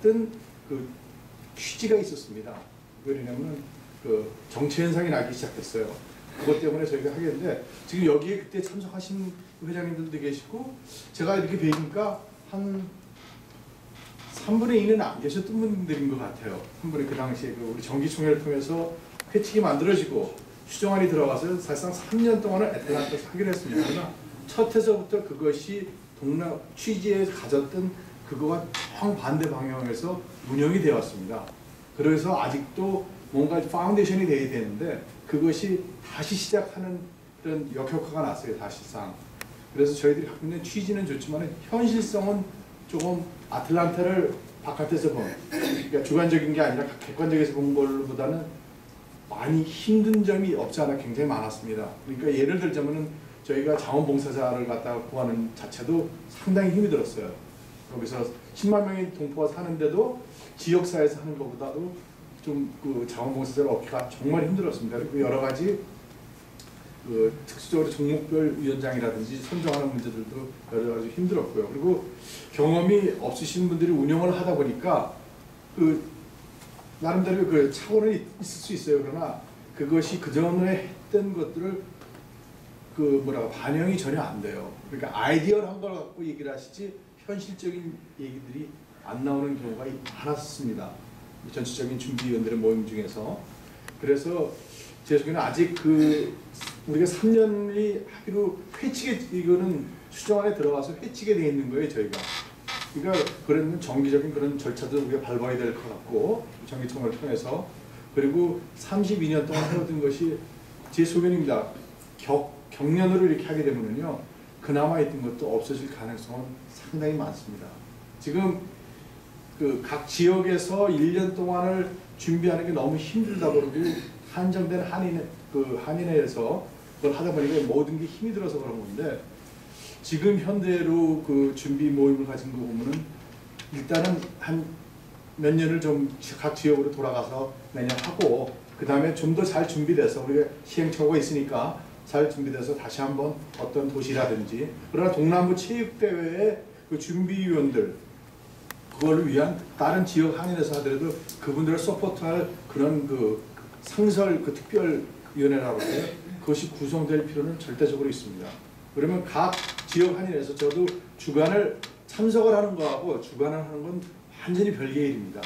어떤 그 취지가 있었습니다. 왜냐하면 그 정치 현상이 나기 시작했어요. 그것 때문에 저희가 하겠는데 지금 여기에 그때 참석하신 회장님들도 계시고 제가 이렇게 뵈니까 한 3분의 2는 안 계셨던 분들인 것 같아요. 한 분이 그 당시에 그 우리 정기총회를 통해서 회칙이 만들어지고 추정안이 들어가서 사실상 3년 동안은 애틀란타에서 하기로 했습니다. 그러나 첫 해서부터 그것이 동남 취지에 가졌던 그거와 정반대 방향에서 운영이 되었습니다. 그래서 아직도 뭔가 파운데이션이 돼야 되는데 그것이 다시 시작하는 그런 역효과가 났어요. 사실상. 그래서 저희들이 갖고 있는 취지는 좋지만 현실성은 조금 아틀란타를 바깥에서 본, 그러니까 주관적인 게 아니라 객관적에서 본 걸보다는 많이 힘든 점이 없지 않아 굉장히 많았습니다. 그러니까 예를 들자면은 저희가 자원봉사자를 갖다가 구하는 자체도 상당히 힘이 들었어요. 여기서 10만 명의 동포가 사는데도 지역사회에서 하는 것보다도 좀 그 자원봉사자를 얻기가 정말 힘들었습니다. 그리고 여러 가지 그 특수적으로 종목별 위원장이라든지 선정하는 문제들도 여러 가지 힘들었고요. 그리고 경험이 없으신 분들이 운영을 하다 보니까 그 나름대로 그 착오는 있을 수 있어요. 그러나 그것이 그 전에 했던 것들을 그 뭐라고 반영이 전혀 안 돼요. 그러니까 아이디어를 한 걸 갖고 얘기를 하시지 현실적인 얘기들이 안 나오는 경우가 많았습니다. 전체적인 준비위원들의 모임 중에서. 그래서 제 생각에는 아직 그 우리가 3년이 하기로 회칙에 이거는 수정안에 들어가서 회칙에 되어 있는 거예요. 저희가. 그러니까 그런 정기적인 그런 절차도 우리가 밟아야 될 것 같고 정기총회를 통해서 그리고 32년 동안 해오던 것이 제 소견입니다. 경련으로 이렇게 하게 되면요 그나마 있던 것도 없어질 가능성은 상당히 많습니다. 지금 그 각 지역에서 1년 동안을 준비하는 게 너무 힘들다 그러고 한정된 한인회에서 그걸 하다 보니까 모든 게 힘이 들어서 그런 건데 지금 현대로 그 준비 모임을 가진 거 보면은 일단은 한 몇 년을 좀 각 지역으로 돌아가서 매년 하고 그 다음에 좀 더 잘 준비돼서 우리가 시행착오가 있으니까 잘 준비돼서 다시 한번 어떤 도시라든지 그러나 동남부 체육대회의 그 준비위원들 그걸 위한 다른 지역 한인에서 하더라도 그분들을 서포트할 그런 그 상설 그 특별위원회라고 해요. 그것이 구성될 필요는 절대적으로 있습니다. 그러면 각 지역 한인에서 저도 주관을 참석을 하는 거하고 주관을 하는 건 완전히 별개의 일입니다.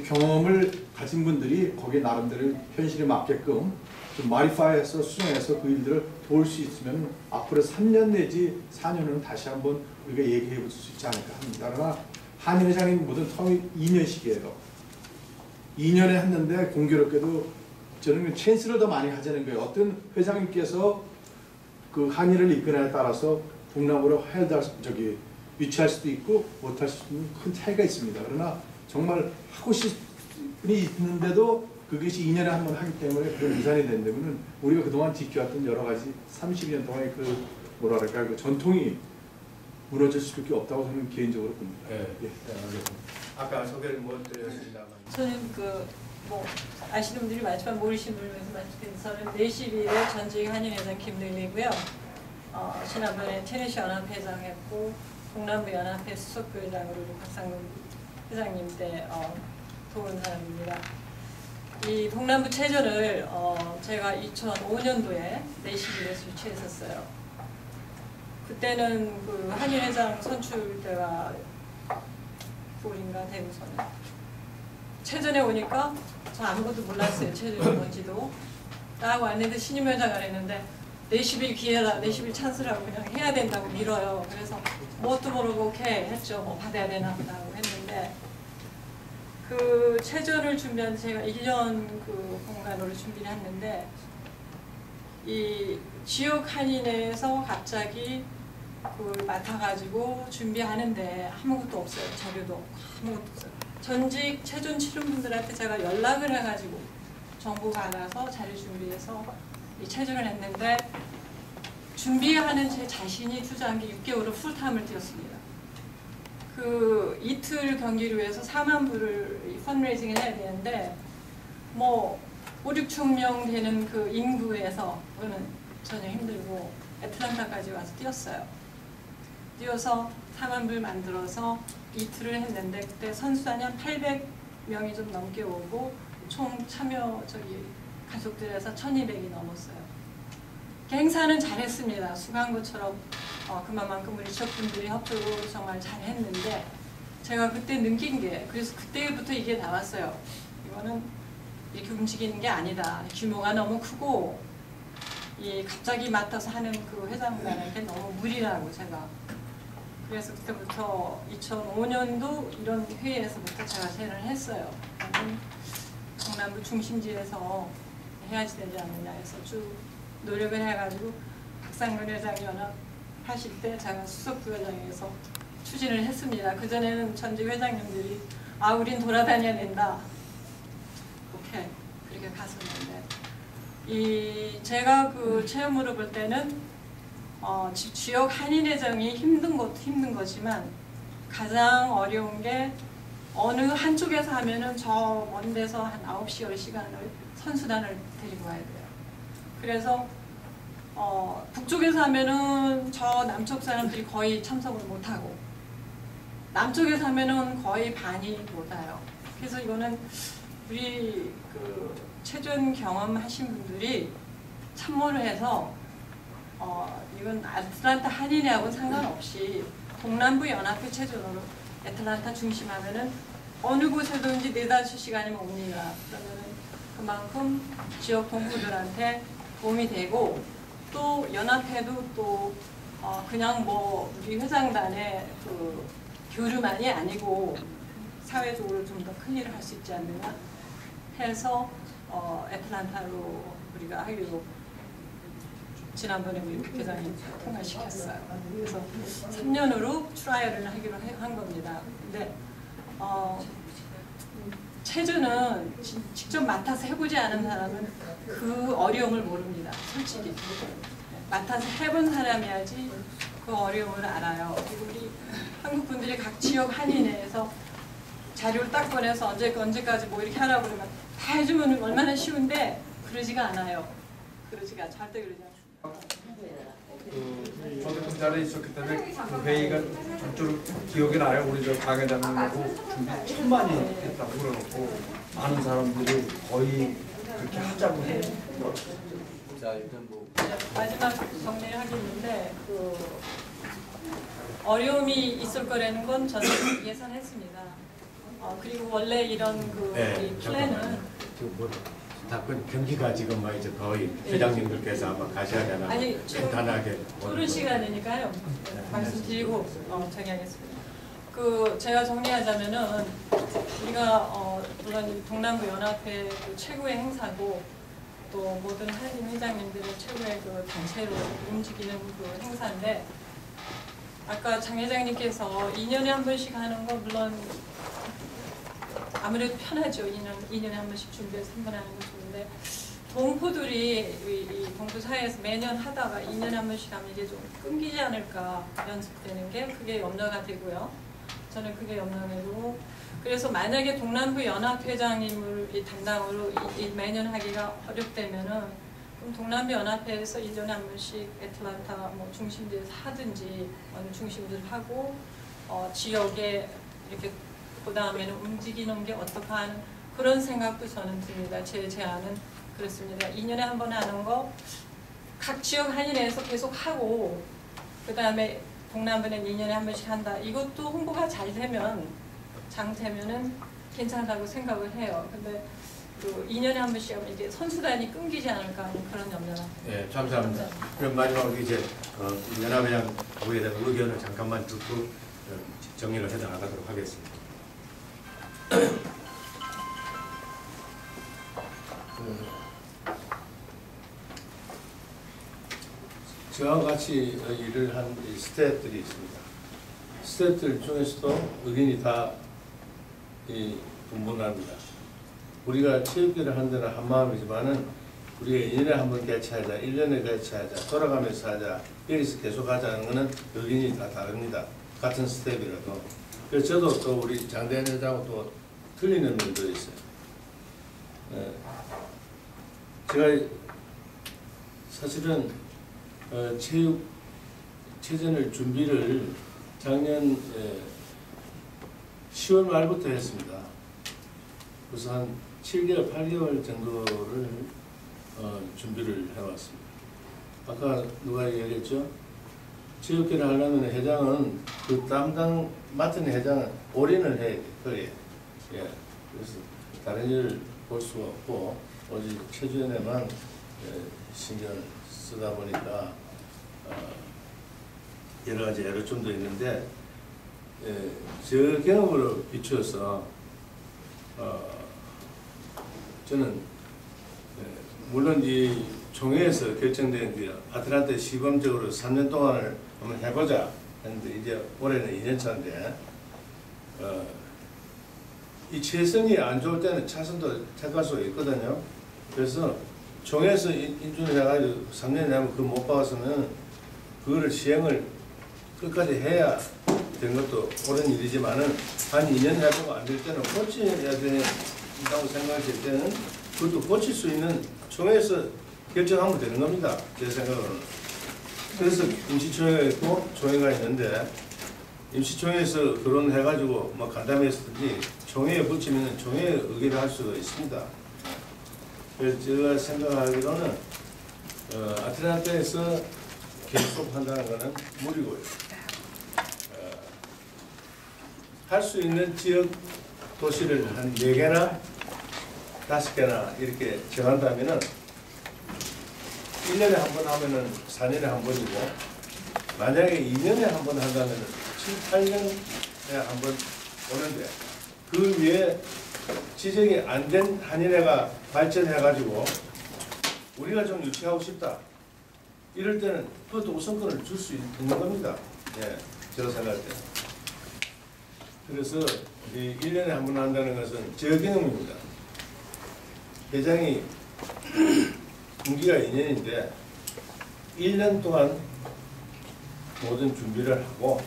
경험을 가진 분들이 거기에 나름대로 현실에 맞게끔 좀 마리파이해서 수정해서 그 일들을 도울 수 있으면 앞으로 3년 내지 4년은 다시 한번 우리가 얘기해 볼 수 있지 않을까 합니다. 그러나 한인 회장님 모든 텀이 2년씩이에요. 2년에 했는데 공교롭게도 저는 찬스를 더 많이 하자는 거예요. 어떤 회장님께서 그 한인을 이끌어에 따라서 동남으로 유치할 수도 있고 못할 수도 있는 큰 차이가 있습니다. 그러나 정말 하고 싶은 이 있는데도 그것이 2년에 한 번 하기 때문에 그런 유산이 된다면 우리가 그동안 지켜왔던 여러 가지 30년 동안의 그 뭐랄까 그 전통이 무너질 수밖에 없다고 저는 개인적으로 봅니다. 네, 네, 알겠습니다. 아까 소개를 못 드렸습니다만 저는 뭐 아시는 분들이 많지만 모르시는 분을 위해서 말씀드리면 저는 41의 전직 한인회장 김능이고요. 지난번에 테니시 연합회장 했고 동남부 연합회 수석부회장으로 박상근 회장님 때 도운 사람입니다. 이 동남부 체전을 제가 2005년도에 41에서 유치했었어요. 그때는 그 한인회장 선출 때가 서울인가 대구서는 체전에 오니까 저 아무것도 몰랐어요. 체전이 뭔지도. 딱 왔는데 신임회장을 했는데 40일 기회라 40일 찬스라고 그냥 해야 된다고 밀어요. 그래서 뭣도 모르고 오케이 했죠. 뭐 받아야 되나 보다고 했는데 그 체전을 준비한 제가 1년 그 공간으로 준비를 했는데 이 지역 한인회에서 갑자기 그걸 맡아가지고 준비하는데 아무것도 없어요. 자료도 없고 아무것도 없어요. 전직 체전 치료분들한테 제가 연락을 해가지고 정보가 알아서 자료 준비해서 이 체전을 했는데 준비하는 제 자신이 투자한 게 6개월을 풀타임을 뛰었습니다. 그 이틀 경기를 위해서 4만 불을 펀레이징을 해야 되는데 뭐 5, 6천 명 되는 그 인구에서 그거는 전혀 힘들고 애틀란타까지 와서 뛰었어요. 뛰어서 4만 불 만들어서 이틀을 했는데 그때 선수단이 한 800명이 좀 넘게 오고 총 참여 가족들에서 1200이 넘었어요. 행사는 잘했습니다. 수강고처럼 그만큼 우리 지역분들이 협조를 정말 잘했는데 제가 그때 느낀 게 그래서 그때부터 이게 나왔어요. 이거는 이렇게 움직이는 게 아니다. 규모가 너무 크고 갑자기 맡아서 하는 그 회장단에게 너무 무리라고 제가 그래서 그때부터 2005년도 이런 회의에서부터 제가 제안을 했어요. 경남도 중심지에서 해야지 되지 않느냐 해서 쭉 노력을 해가지고 박상근 회장이 연합 하실 때 제가 수석부회장에서 추진을 했습니다. 그전에는 전직 회장님들이 우린 돌아다녀야 된다. 오케이 그렇게 갔었는데 제가 그 체험으로 볼 때는 지역 한인회장이 힘든 것도 힘든 거지만 가장 어려운 게 어느 한쪽에서 하면은 저 먼 데서 한 9시, 10시간을 선수단을 데리고 와야 돼요. 그래서 북쪽에서 하면은 저 남쪽 사람들이 거의 참석을 못하고 남쪽에서 하면은 거의 반이 못 와요. 그래서 이거는 우리 그 체전 경험하신 분들이 참모를 해서 이건 애틀랜타 한인회하고는 상관없이 동남부 연합회 체전으로 애틀랜타 중심하면은 어느 곳에든지 4-5시간이면 옵니다. 그러면은 그만큼 지역 동포들한테 도움이 되고 또 연합회도 또 그냥 뭐 우리 회장단의 그 교류만이 아니고 사회적으로 좀 더 큰 일을 할 수 있지 않느냐 해서 애틀랜타로 우리가 하기로 지난번에 우리 부회장님 통과시켰어요. 그래서 3년으로 트라이얼을 하기로 한 겁니다. 근데 체조는 직접 맡아서 해보지 않은 사람은 그 어려움을 모릅니다. 솔직히 맡아서 해본 사람이야지 그 어려움을 알아요. 그리고 우리 한국 분들이 각 지역 한인회에서 자료를 딱 보내서 언제까지 뭐 이렇게 하라고 그러면 다 해주면 얼마나 쉬운데 그러지가 않아요. 절대 그러지 않습니다. 저도 그 자리에 있었기 때문에 그 회의가 전적으로 기억이 나요. 우리 강 회장님하고 준비 천만이 했다고 그러고 많은 사람들이 거의 그렇게 하자고 해요. 자 일단 뭐 마지막 정리를 하겠는데 어려움이 있을 거라는 건 저는 예상했습니다. 그리고 원래 이런 이 플랜은 지금 뭐 답변 경기가 지금 막 이제 거의 회장님들께서 아마 가셔야 되나 아니, 지금 간단하게 토론 시간이니까요. 말씀드리고 정리하겠습니다. 제가 정리하자면은 우리가 물론 동남부 연합회 최고의 행사고 또 모든 한인 회장님들의 최고의 그 단체로 움직이는 그 행사인데 아까 장 회장님께서 2년에 한 번씩 하는 거 물론 아무래도 편하죠. 2년에 한 번씩 준비해서 한 번 하는 거 좋은데 동포들이 이 동포 사회에서 매년 하다가 2년에 한 번씩 하면 이게 좀 끊기지 않을까 연습되는 게 그게 염려가 되고요. 저는 그게 염려가 되고 그래서 만약에 동남부 연합회장님을 이 담당으로 매년 하기가 어렵다면은 그럼 동남부 연합회에서 1년에 한 번씩 애틀랜타 뭐 중심지에서 하든지 어느 중심지를 하고 지역에 이렇게 그 다음에는 움직이는 게 어떡하 하는 그런 생각도 저는 듭니다. 제 제안은 그렇습니다. 2년에 한 번 하는 거 각 지역 한인회에서 계속 하고 그 다음에 동남부는 2년에 한 번씩 한다. 이것도 홍보가 잘 되면 장되면은 괜찮다고 생각을 해요. 근데 2년에 한 번씩 하면 이게 선수단이 끊기지 않을까 하는 그런 염려가. 예, 감사합니다. 그럼 마지막으로 이제 연합회장 거기에 대한 의견을 잠깐만 듣고 정리를 해 나가도록 하겠습니다. 저와 같이 일을 한 스태프들이 있습니다. 스태프들 중에서도 의견이 다 분분합니다. 우리가 체육회를 한 데는 한 마음이지만은 우리가 2년에 한 번 개최하자, 1년에 개최하자, 돌아가면서 하자, 여기서 계속 하자는 것은 의견이 다 다릅니다. 같은 스텝이라도. 그래서 저도 또 우리 장대현 회장하고 또 틀리는 면도 있어요. 제가 사실은 체전을 준비를 작년 10월 말부터 했습니다. 그래서 한 7개월, 8개월 정도를 준비를 해왔습니다. 아까 누가 얘기했죠? 체육회를 하려면 회장은 그 담당 맡은 회장은 올인을 해야 돼. 그래. 예. 그래서 다른 일을 볼 수가 없고 오직 체전에만 신경을 쓰다 보니까 여러 가지 애로점도 있는데 저 경험으로 비추어서 저는 물론 이 총회에서 결정된 게 아틀란타 시범적으로 3년 동안을 한번 해보자 했는데 이제 올해는 2년 차인데 이 최선이 안 좋을 때는 차선도 택할 수가 있거든요. 그래서 총회에서 인준을 해가지고 3년이 되면 그거 못 박았으면 그거를 시행을 끝까지 해야 된 것도 옳은 일이지만은 한 2년 해보고 안 될 때는 고쳐야 된다고 생각했을 때는 그것도 고칠 수 있는 총회에서 결정하면 되는 겁니다. 제 생각으로는. 그래서 임시총회가 있고 총회가 있는데 임시총회에서 거론해가지고 뭐 간담회했든지 총회에 붙이면 총회에 의결을 할 수가 있습니다. 그래서 제가 생각하기로는 아틀란타에서 계속 한다는 것은 무리고요. 할 수 있는 지역 도시를 한 4개나 5개나 이렇게 정한다면은 1년에 한 번 하면은 4년에 한 번이고 만약에 2년에 한 번 한다면은 7, 8년에 한 번 오는데 그 위에 지정이 안 된 한인회가 발전해가지고 우리가 좀 유치하고 싶다. 이럴 때는 그것도 우선권을 줄 수 있는 겁니다. 예, 제가 생각할 때. 그래서 이 1년에 한 번 한다는 것은 제 경험입니다. 회장이 임기가 2년인데 1년 동안 모든 준비를 하고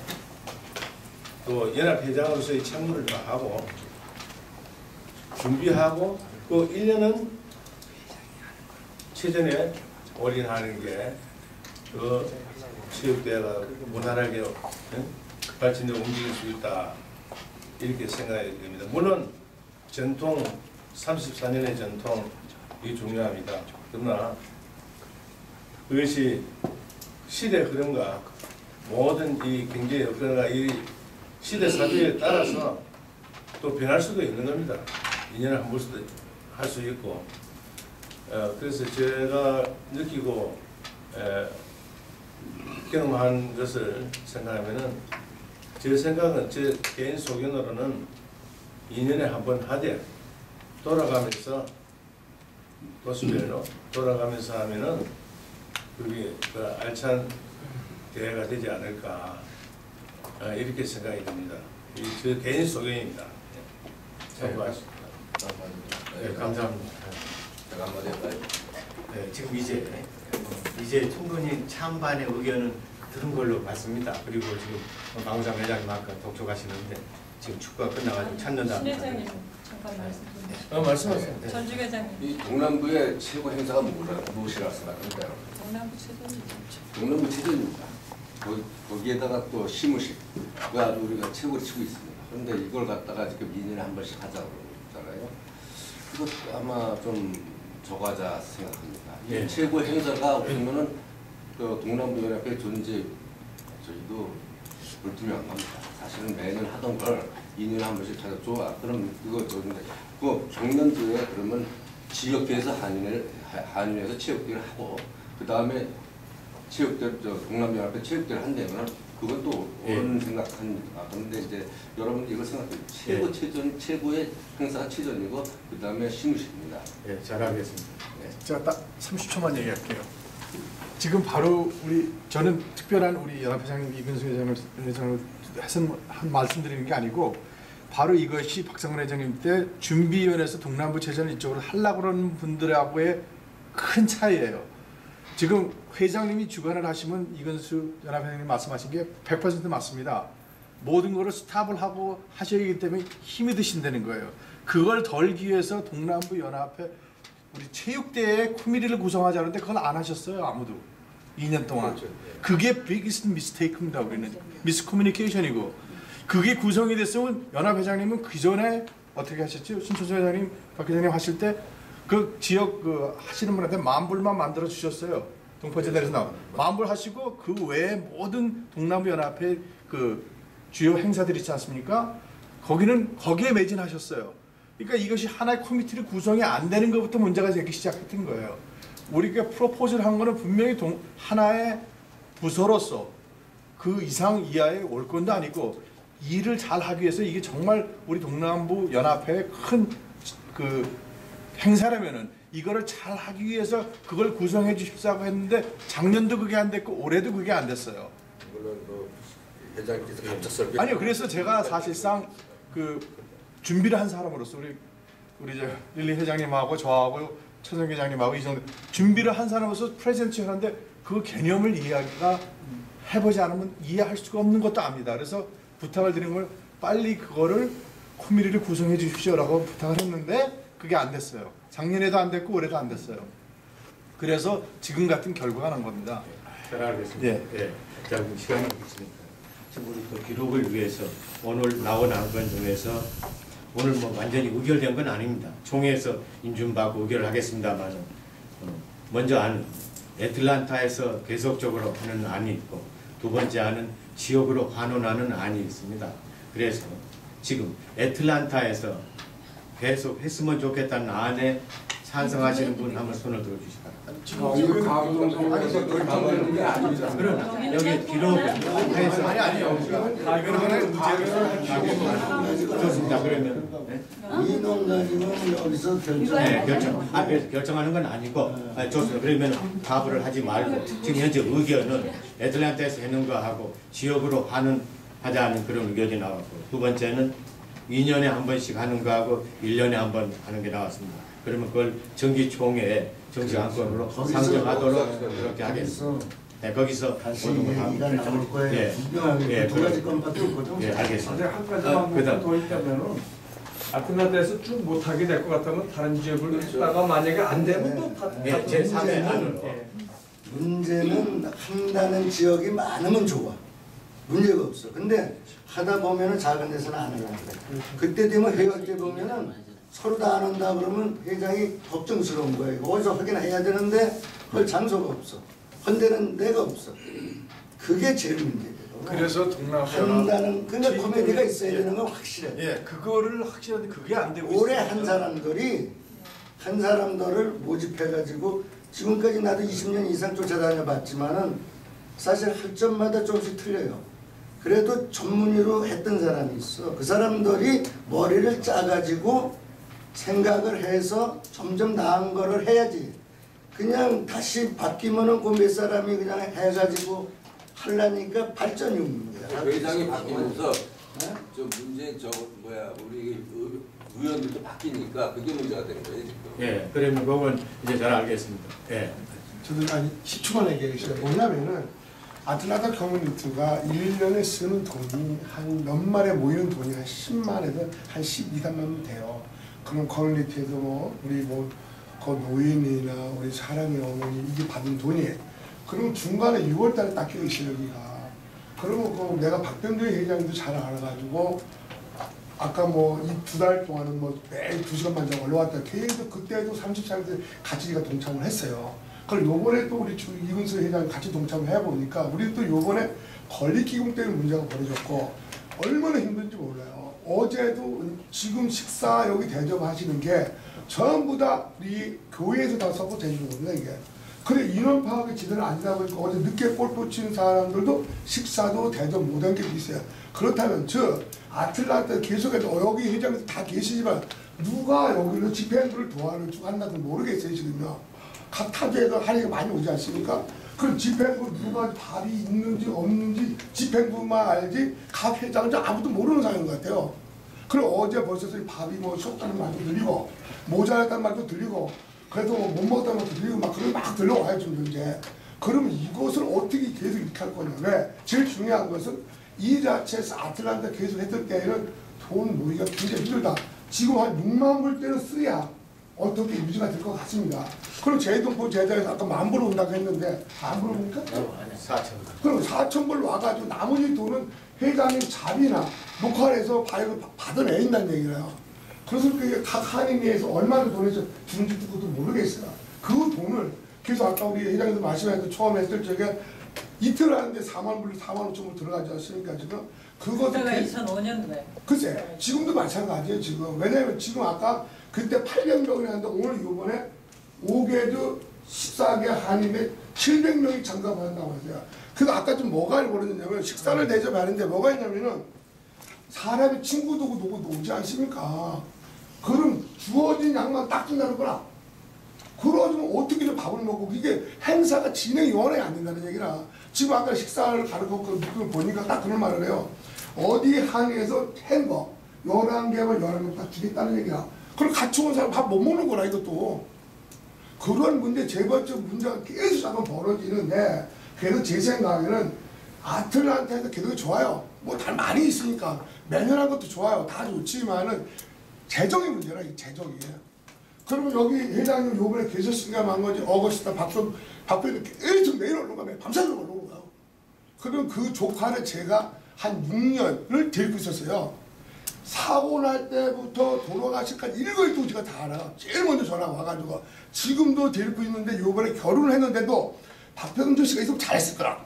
또 연합회장으로서의 책무를 다하고 준비하고 그 1년은 체전에 올인하는 게 그 체육대회가 원활하게 발전되어 움직일 수 있다. 이렇게 생각이 됩니다. 물론 전통 34년의 전통이 중요합니다. 그러나 그것이 시대 흐름과 모든 이 경제 여건과 이 시대 사주에 따라서 또 변할 수도 있는 겁니다. 2년에 한 번도 할 수 있고 그래서 제가 느끼고 경험한 것을 생각하면은 제 생각은 제 개인 소견으로는 2년에 한 번 하되 돌아가면서 도시별로 돌아가면서 하면은 그게 그 알찬 대회가 되지 않을까 이렇게 생각이 듭니다. 이 제 개인 소견입니다. 참고하십시오. 네, 감사합니다. 제가 한마디 할까요? 네, 지금 이제 충분히 찬반의 의견은 들은 걸로 봤습니다. 그리고 지금 방우상 회장님 아까 독촉하시는데 지금 축구가 끝나가지고 찾는다. 신 회장님 잠깐 말씀 좀. 말씀하세요. 네. 전주 회장님. 이 동남부의 최고 행사가 무엇이라고 생각합니까? 동남부 최선이죠. 동남부 체전입니다. 거기에다가 또 시무식가 아주 우리가 최고로 치고 있습니다. 그런데 이걸 갖다가 지금 2년에 한 번씩 하자고 그러잖아요. 그것도 아마 좀 저가자 생각합니다. 네. 이 최고 행사가 없으면은 그 동남부 연합회 존재 저희도 불투명합니다. 사실은 매년 하던 걸 2년에 한 번씩 하자 좋아. 그럼 그거 좋은데 그 경년도에 그러면 지역대에서 한인회에서 체육대회를 하고 그 다음에 체육대회 동남연합회 체육대회를 한다면 그건 또 옳은 생각합니다. 그런데 이제 여러분 이걸 생각해요. 최고 체전 최고의 행사가 체전이고 그 다음에 시무식입니다. 네, 잘하겠습니다. 네, 제가 딱 30초만 얘기할게요. 지금 바로 저는 특별한 우리 연합회장님 이근수 회장을 해서 한 말씀드리는 게 아니고 바로 이것이 박상근 회장님 때 준비위원회에서 동남부 체전을 이쪽으로 하려고 그러는 분들하고의 큰 차이예요. 지금 회장님이 주관을 하시면 이근수 연합회장님 말씀하신 게 100% 맞습니다. 모든 거를 스탑을 하고 하셔야 하기 때문에 힘이 드신다는 거예요. 그걸 덜기 위해서 동남부 연합회 우리 체육대회 코미디를 구성하자는데 그걸 안 하셨어요. 아무도. 2년 동안. 그게 biggest mistake입니다. 우리는. 미스커뮤니케이션이고. 그게 구성이 됐으면 연합회장님은 그 전에 어떻게 하셨지? 신천수 회장님, 박 회장님 하실 때 그 지역 그 하시는 분한테 만불만 만들어 주셨어요. 동포재단에서 나온 만불 하시고 그 외에 모든 동남부 연합회 그 주요 행사들 있지 않습니까? 거기에 매진하셨어요. 그러니까 이것이 하나의 커뮤니티를 구성이 안 되는 것부터 문제가 되기 시작했던 거예요. 우리가 프로포즈를 한 거는 분명히 하나의 부서로서 그 이상 이하의 월권도 아니고 일을 잘 하기 위해서 이게 정말 우리 동남부 연합회의 큰 그 행사라면은 이거를 잘 하기 위해서 그걸 구성해 주십사고 했는데 작년도 그게 안 됐고 올해도 그게 안 됐어요. 물론 회장님께서 갑작스럽게 아니요, 그래서 제가 사실상 그 준비를 한 사람으로서 우리 이제 릴리 회장님하고 저하고 최성 회장님하고 이 정도 준비를 한 사람으로서 프레젠트 하는데 그 개념을 이야기가 해보지 않으면 이해할 수가 없는 것도 압니다. 그래서 부탁을 드린 걸 빨리 그거를 코미디를 구성해 주십시오라고 부탁을 했는데 그게 안 됐어요. 작년에도 안 됐고 올해도 안 됐어요. 그래서 지금 같은 결과가 난 겁니다. 잘 알겠습니다. 예. 예. 자, 시간이 없으니까. 지금 우리 그 기록을 위해서 오늘 나온 건 중에서 오늘 뭐 완전히 의결된 건 아닙니다. 총회에서 인준받고 의결을 하겠습니다만 먼저 안은 애틀란타에서 계속적으로 하는 안이 있고 두 번째 안은 지역으로 환원하는 안이 있습니다. 그래서 지금 애틀란타에서 계속 했으면 좋겠다는 안에 찬성하시는 분 한번 손을 들어주시기 바랍니다. 그럼 여기 기록에서 아니요. 그러면 좋습니다. 그러면 이놈 가지고는 여기서 네, 결정하는 건 아니고 좋습니다. 그러면 답을 하지 말고 지금 현재 의견은 애틀란타에서 하는 거하고 지역으로 하자는 그런 의견이 나왔고 두 번째는 2년에 한 번씩 하는 거하고 1년에 한 번 하는 게 나왔습니다. 그러면 그걸 정기총회에 정식 안건으로 상정하도록 그렇게 하겠습니다. 네, 거기서 다시 모든 걸 얘기가 합니다. 나올 거예요. 예. 분명하게 두 가지 건밖에 없거든. 예, 알겠습니다. 한 가지만 그다음. 더 있다면은 아틀란타에서 쭉 못하게 될 것 같다면 다른 지역을 그렇죠. 했다가 만약에 안 되면 또 다. 예, 제 3회 안으로. 문제는 한다는 지역이 많으면 좋아. 문제가 없어. 근데 하다 보면은 작은 데서는 안 하려고 그래. 그때 되면 회의할 때 보면은 서로 다 안 한다 그러면 회장이 걱정스러운 거예요. 어디서 하긴 해야 되는데 할 장소가 없어. 헌데는 데가 없어. 그게 제일 문제예요. 그래서 동남아 한다는 그러니까 코미디가 있어야 되는 건 확실해. 예, 그거를 확실한데 그게 안 되고 올해 있어요. 한 사람들을 모집해가지고 지금까지 나도 20년 이상 쫓아다녀봤지만은 사실 할 점마다 조금씩 틀려요. 그래도 전문의로 했던 사람이 있어. 그 사람들이 머리를 짜가지고 생각을 해서 점점 나은 거를 해야지. 그냥 다시 바뀌면은 그 몇 사람이 그냥 해가지고 하려니까 발전이 없는 거야. 회장이 바뀌면서 저 문제 우리 의원들도 바뀌니까 그게 문제가 되는 거예요 지금. 예, 그러면 그건 이제 잘 알겠습니다. 예. 저도 한 10초만 얘기하겠어요. 뭐냐면은 아틀란타 커뮤니티가 1년에 쓰는 돈이 한 연말에 모이는 돈이 한 10만에서 한 12, 3만 돼요. 그럼 커뮤니티에서 우리 그 노인이나 우리 사랑의 어머니 이게 받은 돈이에요. 그럼 중간에 6월달에 닦여 있어요 여기가. 그러면 그 내가 박병대 회장님도 잘 알아가지고 아까 이 2달 동안은 매일 2시간만 자 올라왔다. 계속 그때도 30살때 같이 동참을 했어요. 그걸 요번에 또 우리 이근수 회장 같이 동참을 해보니까 우리 또 요번에 권리기금 때문에 문제가 벌어졌고 얼마나 힘든지 몰라요. 어제도 지금 식사 여기 대접하시는 게 전부 다 우리 교회에서 다 서포트 해주는 겁니다 이게. 그래 인원 파악이 제대로 안 되다 보니까 어제 늦게 골프 치는 사람들도 식사도 대접 못한 게 있어요. 그렇다면 아틀란타 계속해서 여기 회장님들 다 계시지만 누가 여기는 집행부를 도와를 쭉 한다고 모르겠어요 지금요. 각 타지에도 할인이 많이 오지 않습니까? 그럼 집행부 누가 밥이 있는지 없는지 집행부만 알지 각 회장은 아무도 모르는 상황인 것 같아요. 그럼 어제 벌써 밥이 쏟다는 말도 들리고 모자랐다는 말도 들리고 그래도 못 먹었다는 말도 들리고 그런 막 들려와요 지금 이제. 그러면 이것을 어떻게 계속 이렇게 할 거냐. 왜? 제일 중요한 것은 이 자체에서 아틀란타 계속 했을 때에는 돈 모이기가 굉장히 힘들다. 지금 한 6만 불 때는 써야 어떻게 유지가 될 것 같습니다. 그럼 제동포 제자에서 아까 1만 불 온다고 했는데 안 불 오니까 4천. 그럼 4천 불 와가지고 나머지 돈은 회장님 자비나 녹화해서 발급을 받아내린다는 얘기예요. 그래서 그게 각 한인회에서 얼마나 돈에서 주는지 그것도 모르겠어요. 그 돈을 그래서 아까 우리 회장님도 말씀하셨던 처음 했을 적에 이틀 하는데 4만 불, 4만 5천 불 들어가지 않습니까 지금? 그것도 그때가 2005년도에. 글쎄 지금도 마찬가지예요 지금. 왜냐면 지금 아까 그때 800명이 하는데 오늘 이번에 5개도 14개 한인회 700명이 참가한다고 하세요. 그래서 아까 좀 뭐가 벌어졌냐면 식사를 대접하는데 뭐가 있냐면은 사람이 친구도 누구 오지 않습니까? 그럼 주어진 양만 딱 준다는 거라. 그러면 어떻게 좀 밥을 먹고 이게 행사가 진행이 원활히 안 된다는 얘기라. 지금 아까 식사를 가르쳤고 보니까 딱 그런 말을 해요. 어디 한에서 햄버 11개만 11개 딱 주겠다는 얘기야. 그럼 같이 온 사람 밥 못 먹는 거라 이것도. 그런 문제 재벌적 문제가 계속 잠깐 벌어지는데 그래도 제 생각에는 아틀란타에서 계속 좋아요. 뭐 다 많이 있으니까 매년 한 것도 좋아요. 다 좋지만은 재정의 문제라 이 재정이에요. 그러면 여기 회장님 요번에 계셨으니까 한 거지. 어거스타 박병 계속 내일 오는 거야. 밤새도록 오는 거야. 그럼 그 조카를 제가 한 6년을 데리고 있었어요. 사고 날 때부터 돌아가실까지 1거의 다 알아. 제일 먼저 전화가 와가지고 지금도 데리고 있는데 요번에 결혼을 했는데도 박병준 씨가 있으면 잘했을 거라.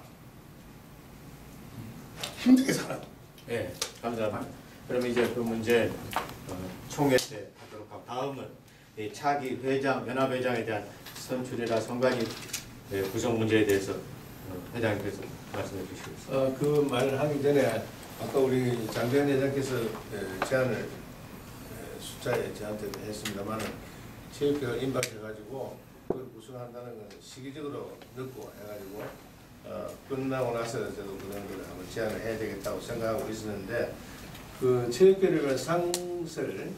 힘들게 살아. 네, 감사합니다. 그러면 이제 그 문제 총회 때 하도록 하고 다음은 이 차기 회장, 연합회장에 대한 선출이나 선관위 구성 문제에 대해서 회장님께서 말씀해 주시겠습니다. 그 말을 하기 전에 아까 우리 장대현 회장께서 제안을 숫자에 저한테도 했습니다만은 체육회가 임박해가지고 그걸 구성한다는 건 시기적으로 늦고 해가지고 끝나고 나서 저도 그런 걸 한번 제안을 해야 되겠다고 생각하고 있었는데 그 체육회를 위한 상설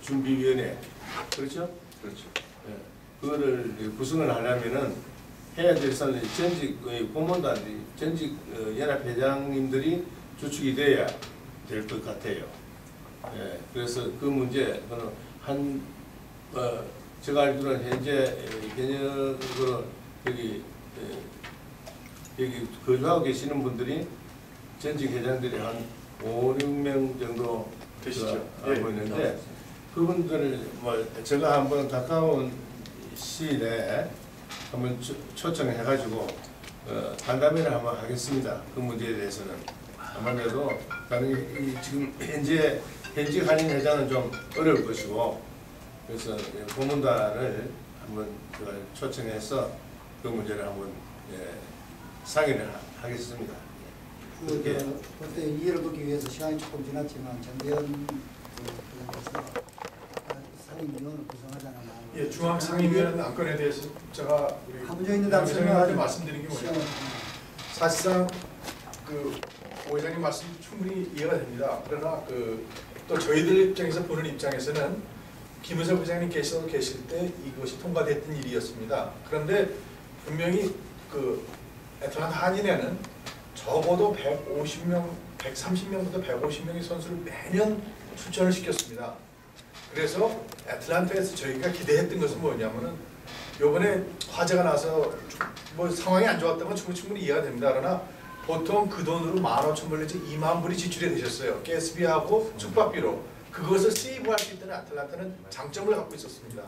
준비위원회 그렇죠? 그렇죠. 그거를 구성을 하려면은 해야 될 사람이 전직 고문단 전직 연합회장님들이 주축이 돼야 될 것 같아요. 그래서 그 문제 한 제가 알기로는 현재 개념으로 여기 거주하고 계시는 분들이 전직 회장들이 한 5, 6명 정도 되시죠? 알고 있는데 그분들을 뭐 제가 한번 가까운 시일 내에 한번 초청해가지고 간담회를 한번 하겠습니다. 그 문제에 대해서는 아무래도 지금 현직 한인 회장은 좀 어려울 것이고 그래서 고문단을 한번 제가 초청해서 그 문제를 한번 상의를 하겠습니다. 그때 이해를 돕기 위해서 시간이 조금 지났지만 장대현 상임위원을 구성하자는 예, 중앙상임위원 안건에 대해서 제가 우리 한 문제 있는다고 회장님한테 말씀드린 게 뭐냐면 사실상 그 오 회장님 말씀 충분히 이해가 됩니다. 그러나 또 저희들 입장에서 보는 입장에서는 김은석 회장님께서 계실 때 이것이 통과됐던 일이었습니다. 그런데 분명히 그 애틀란타 한인회는 적어도 150명, 130명부터 150명의 선수를 매년 출전을 시켰습니다. 그래서 애틀란타에서 저희가 기대했던 것은 뭐냐면은 요번에 화재가 나서 뭐 상황이 안 좋았던 건 충분히 이해가 됩니다. 그러나 보통 그 돈으로 15,000불 내지 2만 불이 지출이 되셨어요. 가스비하고 숙박비로. 그것을 세이브할 수 있다는 애틀란타는 장점을 갖고 있었습니다.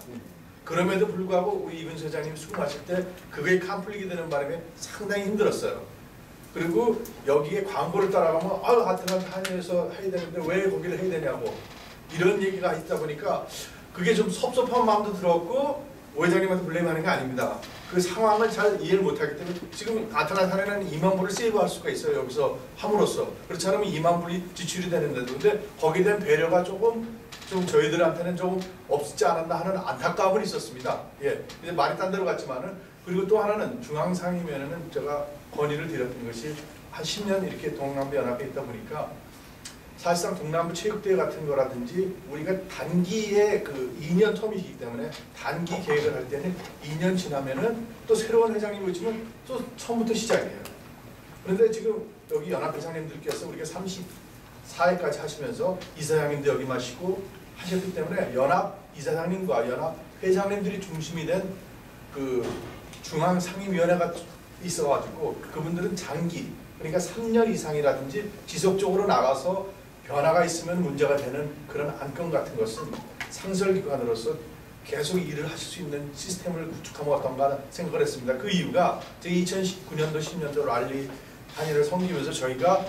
그럼에도 불구하고 우리 이근수 회장님이 수금하실 때 그거에 컴플릭이 되는 바람에 상당히 힘들었어요. 그리고 여기에 광고를 따라가면 아틀란타 한인에서 해야 되는데 왜 거기를 해야 되냐고 이런 얘기가 있다 보니까 그게 좀 섭섭한 마음도 들었고 오 회장님한테 블레임하는 게 아닙니다. 그 상황을 잘 이해를 못하기 때문에 지금 아틀란타는 2만 불을 세이브할 수가 있어요. 여기서 함으로써. 그렇지 않으면 2만 불이 지출이 되는데도 근데 거기에 대한 배려가 좀 저희들한테는 좀 없지 않았나 하는 안타까움은 있었습니다. 예. 이제 말이 딴 데로 갔지만은 그리고 또 하나는 중앙상임위원회는 제가 건의를 드렸던 것이 한 10년 이렇게 동남부 연합에 있다 보니까 사실상 동남부 체육대회 같은 거라든지 우리가 단기의 그 2년 텀이기 때문에 단기 계획을 할 때는 2년 지나면은 또 새로운 회장님이 오시면 또 처음부터 시작이에요. 그런데 지금 여기 연합회장님들께서 우리가 34회까지 하시면서 이사장님도 여기 마시고 하셨기 때문에 연합 이사장님과 연합 회장님들이 중심이 된 그 중앙상임위원회가 있어가지고 그분들은 장기 그러니까 3년 이상이라든지 지속적으로 나가서 변화가 있으면 문제가 되는 그런 안건 같은 것은 상설기관으로서 계속 일을 하실 수 있는 시스템을 구축하면 어떤가 생각을 했습니다. 그 이유가 2019년도 10년도 랄리 한일을 섬기면서 저희가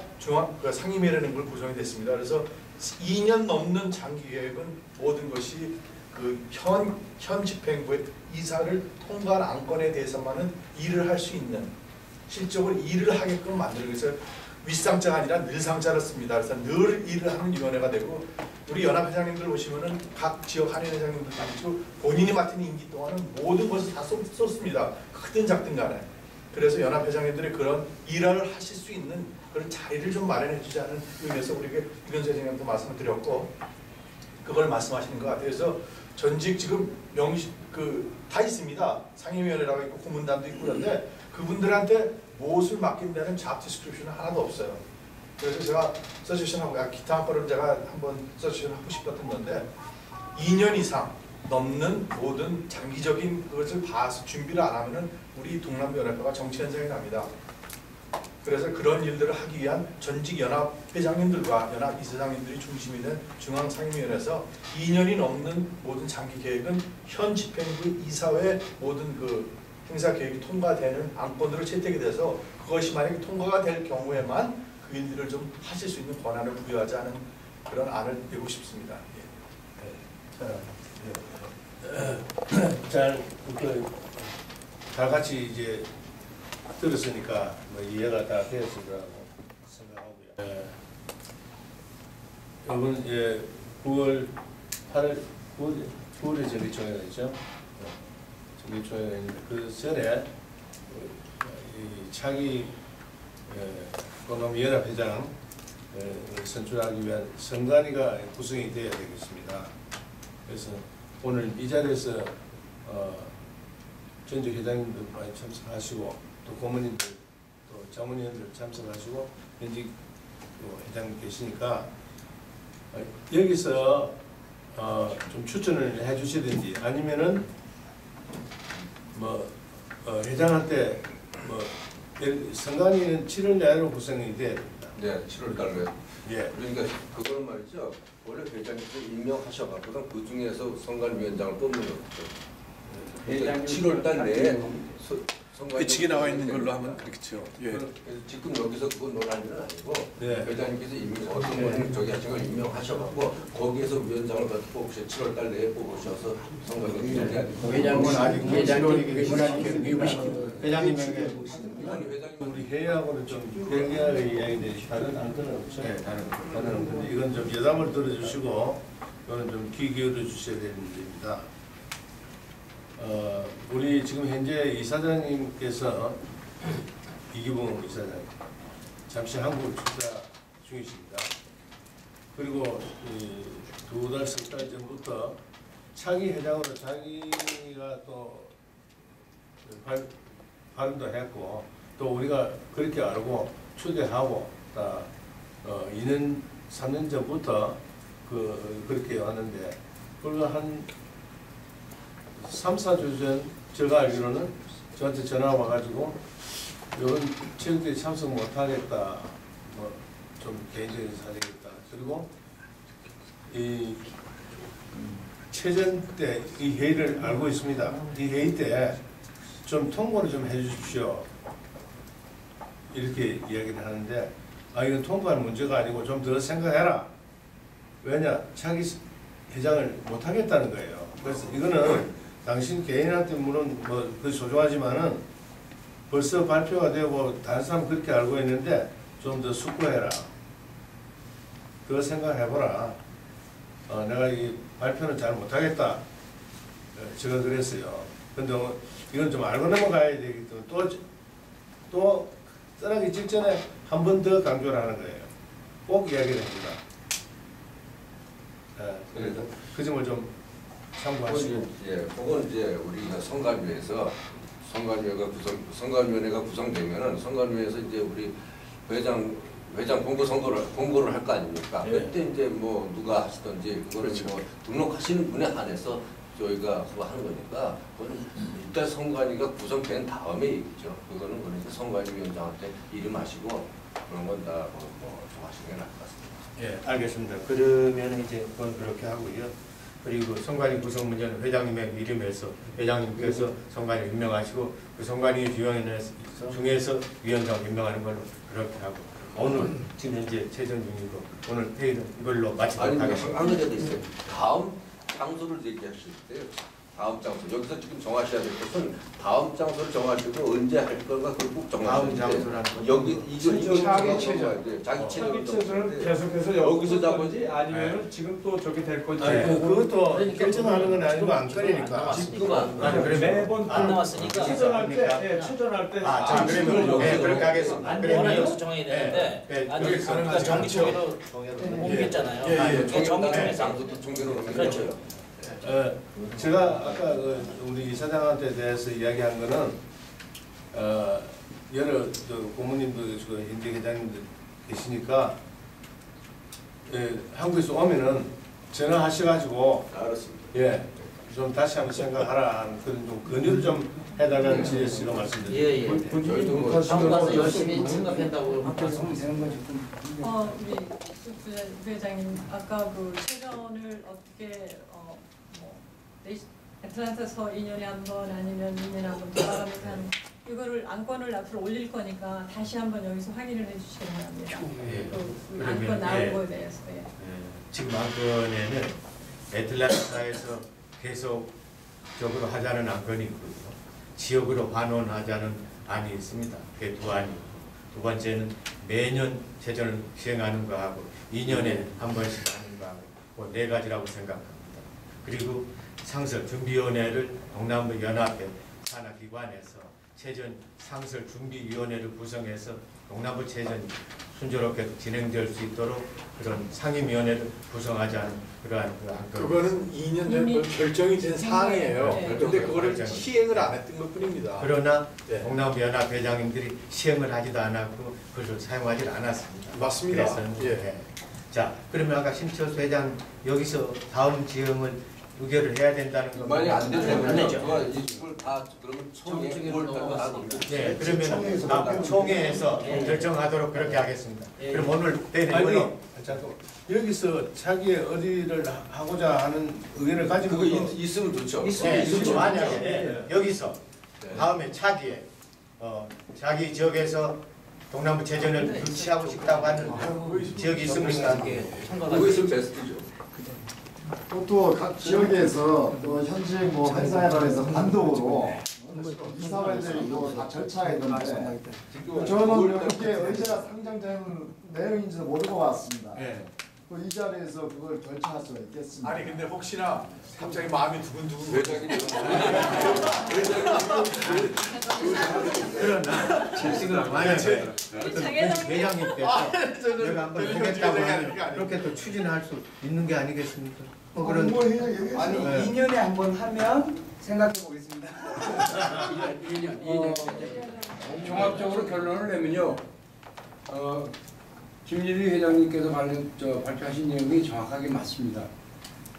상임위라는 걸 구성이 됐습니다. 그래서 2년 넘는 장기 계획은 모든 것이 그 현 집행부의 이사를 통과한 안건에 대해서만은 일을 할 수 있는, 실적으로 일을 하게끔 만들기 위해서 윗상자가 아니라 늘상자를 씁니다. 그래서 늘 일을 하는 위원회가 되고, 우리 연합회장님들 보시면은 각 지역 한인회장님들 아니죠, 본인이 맡은 임기 동안은 모든 것을 다 쏟습니다. 크든 작든 간에. 그래서 연합회장님들이 그런 일을 하실 수 있는 그런 자리를 좀 마련해 주지 않은 의미에서 우리에게 이건수 회장님한테 말씀을 드렸고, 그걸 말씀하시는 것 같아요. 그래서 전직 지금 다 있습니다. 상임위원회라고 있고 고문단도 있고 그런데 그분들한테 무엇을 맡긴다는 잡 디스크립션은 하나도 없어요. 그래서 제가 서제션하고 기타 한 거를 제가 한번 서제션 하고 싶었던 건데, 2년 이상 넘는 모든 장기적인 그것을 봐서 준비를 안 하면은 우리 동남연합회가 정치 현상이 납니다. 그래서 그런 일들을 하기 위한 전직 연합회장님들과 연합 이사장님들이 중심이 된 중앙상임위원회에서 2년이 넘는 모든 장기 계획은 현 집행부 이사회 모든 그 행사 계획이 통과되는 안건으로 채택이 돼서, 그것이 만약에 통과가 될 경우에만 그 일들을 좀 하실 수 있는 권한을 부여하자는 그런 안을 내고 싶습니다. 다 같이 이제 들었으니까 뭐 이해가 다 되었을 거라고 생각하고요. 이번 9월 8일 9월에 정기총회가 있죠. 정기총회가 있는데 그 전에 이 차기 동남연합회장 선출하기 위한 선관위가 구성이 되어야 되겠습니다. 그래서 오늘 이 자리에서 전직 회장님들 많이 참석하시고, 또 고문님들, 또 자문위원들 참석하시고, 현직 회장님 계시니까 여기서 좀 추천을 해주시든지, 아니면은 뭐 회장한테 뭐 선관위는 7월 내로 구성이 돼야 됩니다. 네, 7월 달에. 예. 그러니까 그거는 말이죠. 원래 회장님께서 임명하셔가지고 그 중에서 선관위원장을 뽑는 거죠. 그러니까 7월 달 내에 규칙이 나와 있는 걸로 하면 그렇죠. 예. 지금 여기서 그건 논란은 아니고, 네. 회장님께서 어떤 분을 저기 하신 걸 임명하셔갖고 거기에서 위원장을 뽑으셔 7월 달 내에 뽑으셔서 선관위원장이 회장은 아직 회장님에게 우리 회의하고는 좀 별개의 이야기들이 다른 안건은 없죠. 네, 다른 근데 이건 좀 여담을 들어주시고, 이거는 좀 귀 기울여 주셔야 되는 문제입니다. 우리 지금 현재 이사장님께서 이기봉 이사장 잠시 한국을 출사 중이십니다. 그리고 2달, 3달 전부터 차기 회장으로 자기가 또 발언도 했고, 또 우리가 그렇게 알고 초대하고 다 2년, 3년 전부터 그렇게 왔는데, 그리고 한 3, 4주 전 제가 알기로는 저한테 전화가 와가지고 이런 체육대회 참석 못하겠다, 뭐 좀 개인적인 사정이 있다. 그리고 이 최전 때 이 회의를 알고 있습니다. 이 회의 때 좀 통보를 좀 해주십시오. 이렇게 이야기를 하는데, 이건 통보할 문제가 아니고 좀 더 생각해라. 왜냐, 차기 회장을 못하겠다는 거예요. 그래서 이거는 당신 개인한테 물론 뭐 그 소중하지만은 벌써 발표가 되고 다른 사람 그렇게 알고 있는데 좀 더 숙고해라. 그거 생각해보라. 내가 이 발표는 잘 못하겠다. 제가 그랬어요. 근데 이건 좀 알고 넘어가야 되기 때문에 또 떠나기 직전에 한 번 더 강조를 하는 거예요. 꼭 이야기를 합니다. 그래서 그 점을 좀 참고하시고. 예, 그건 이제 우리가 선관위에서 선관위원회가 구성되면은 선관위에서 이제 우리 회장 공고를 할 거 아닙니까? 예. 그때 이제 뭐 누가 하시든지 그거는 그렇죠. 뭐 등록하시는 분에 한해서 저희가 하는 거니까 그건 일단 선관위가 구성된 다음에 얘기죠. 그거는 그러니까 선관위 위원장한테 이름하시고 그런 건 다 좀 하시는 게 나을 것 같습니다. 예, 알겠습니다. 그러면 이제 그건 그렇게 하고요. 그리고 선관위 구성 문제는 회장님의 이름에서 회장님께서 선관위 임명하시고 그 선관위 중에서 위원장 임명하는 걸로 그렇게 하고 오늘 지금 현재 최전 중이고 오늘 회의는 이걸로 마치도록 하겠습니다. 한 가지가 더 있어요. 다음 장소를 얘기하실 때 다음 장소 여기서 지금 정하셔야 될 것은 다음 장소를 정하시고 언제 할 건가 그걸 꼭 정하셔야 돼요. 다음 장소라는 건 여기 이거 자기 체전. 자기 체전을 체전을 계속해서 여기서 잡은지 아니면 지금 또 저기 될 건지. 그것도 결정하는 건 아니고 안건이니까. 지금은 매번 안 나왔으니까. 체전할 때 체전할 때. 자, 그러면 네, 그렇게 하겠습니다. 안 그러면 되면 여기서 정해야 되는데 네, 아니 여기 그러니까 정기총회로 옮겼잖아요. 정기총회에서 장소도 종교로 그렇죠. 제가 아까 우리 이사장한테 대해서 이야기한 거는 여러 고모님들 현재 회장님들 계시니까 한국에서 오면은 전화하셔가지고 알았습니다. 좀 다시 한번 생각하라 그런 좀 권유를 좀 해달라는 지혜씨가 말씀드립니다. 예예. 한국 가서 열심히 생각한다고 말씀이 되는 거죠. 우리 부회장님 아까 그 체전을 어떻게 애틀란타에서 2년에 한 번 아니면 2년에 한 번 돌아가면서 하는 이거를 안건을 앞으로 올릴 거니까 다시 한번 여기서 확인을 해주시기 바랍니다. 그 안건 나온 거에 대해서. 지금 안건에는 애틀란타에서 계속적으로 하자는 안건이 있고요. 지역으로 환원하자는 안이 있습니다. 그게 두 안이고 두 번째는 매년 체전을 시행하는 거하고 2년에 한 번씩 하는 거하고 그 네 가지라고 생각합니다. 그리고 상설 준비위원회를 동남부 연합회 산하기관에서 체전 상설 준비위원회를 구성해서 동남부 체전이 순조롭게 진행될 수 있도록 그런 상임위원회를 구성하자는 그러한 그 안건. 그거는 2년 전에 결정이 된 사항이에요. 네. 근데 그거를 시행을 안 했던 것뿐입니다. 그러나 네. 동남부 연합 회장님들이 시행을 하지도 않았고 그것을 사용하지 않았습니다. 맞습니다. 그래서 예. 자, 그러면 아까 심철수 회장 여기서 다음 지형을 의결을 해야 된다는 거 만약 안 되면 안 되죠. 이걸 다 그러면 총회 총회로 9월달로 다 넘겨. 네, 그러면 총회에서 결정하도록 그렇게 하겠습니다. 그럼 오늘 회의는 잠깐 여기서 자기의 의리를 하고자 하는 의견을 가지고 그거 있으면 좋죠. 만약에 여기서 다음에 차기에 자기 지역에서 동남부 체전을 유치하고 싶다고 하는 지역이 있습니까? 그거 있으면 베스트죠. 또 각 지역에서 또 현직 회사회에서 단독으로 이사회들이 다 절차가 있는데 저는 이렇게 의제가 상정된 내용인지도 모르고 왔습니다. 이 자리에서 그걸 결정할 수가 있겠습니다. 아니 근데 혹시나 갑자기 마음이 두근두근 회장님 그러나 만약에 회장님께서 내가 한번 하겠다고 하면 그렇게 또 추진할 수 있는 게 아니겠습니까? 그런 아니 2년에 한 번 하면 생각해 보겠습니다. 종합적으로 결론을 내면요. 김일희 회장님께서 발표하신 내용이 정확하게 맞습니다.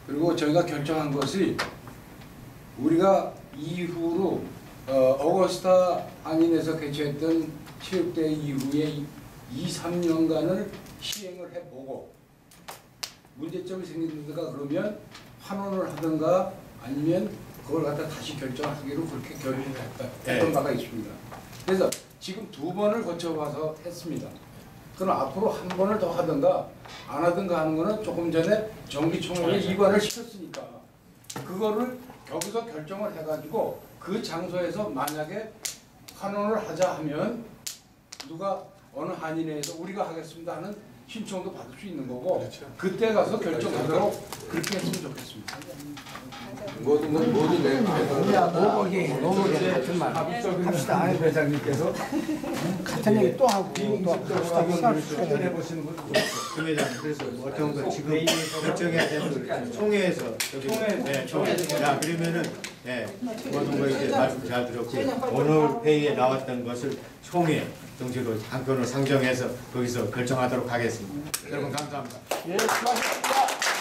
그리고 저희가 결정한 것이 우리가 이후로 어거스타 한인에서 개최했던 체육대회 이후에 2~3년간을 시행을 해보고 문제점이 생긴다가 그러면 환원을 하든가 아니면 그걸 갖다 다시 결정하기로 그렇게 결정했던 바가 있습니다. 그래서 지금 2번을 거쳐봐서 했습니다. 그럼 앞으로 한 번을 더 하든가 안 하든가 하는 거는 조금 전에 정기총회에 이관을 시켰으니까 그거를 여기서 결정을 해가지고 그 장소에서 만약에 환원을 하자 하면 누가 어느 한인회에서 우리가 하겠습니다 하는 신청도 받을 수 있는 거고 그렇죠. 그때 가서 결정하도록 그렇게 했으면 좋겠습니다. 모든 합시다. 안 회장님께서 같은 얘기 또 하고 또 합시다. 추진해 보시는 건 그 회장 그래서 어떤 거 지금 결정해야 되는 총회에서 총회에서 자 그러면은 모든 거 이제 말씀 잘 들었고 오늘 회의에 나왔던 것을 총회 정식으로 안건을 상정해서 거기서 결정하도록 하겠습니다. 여러분 감사합니다. 예, 수고하셨습니다.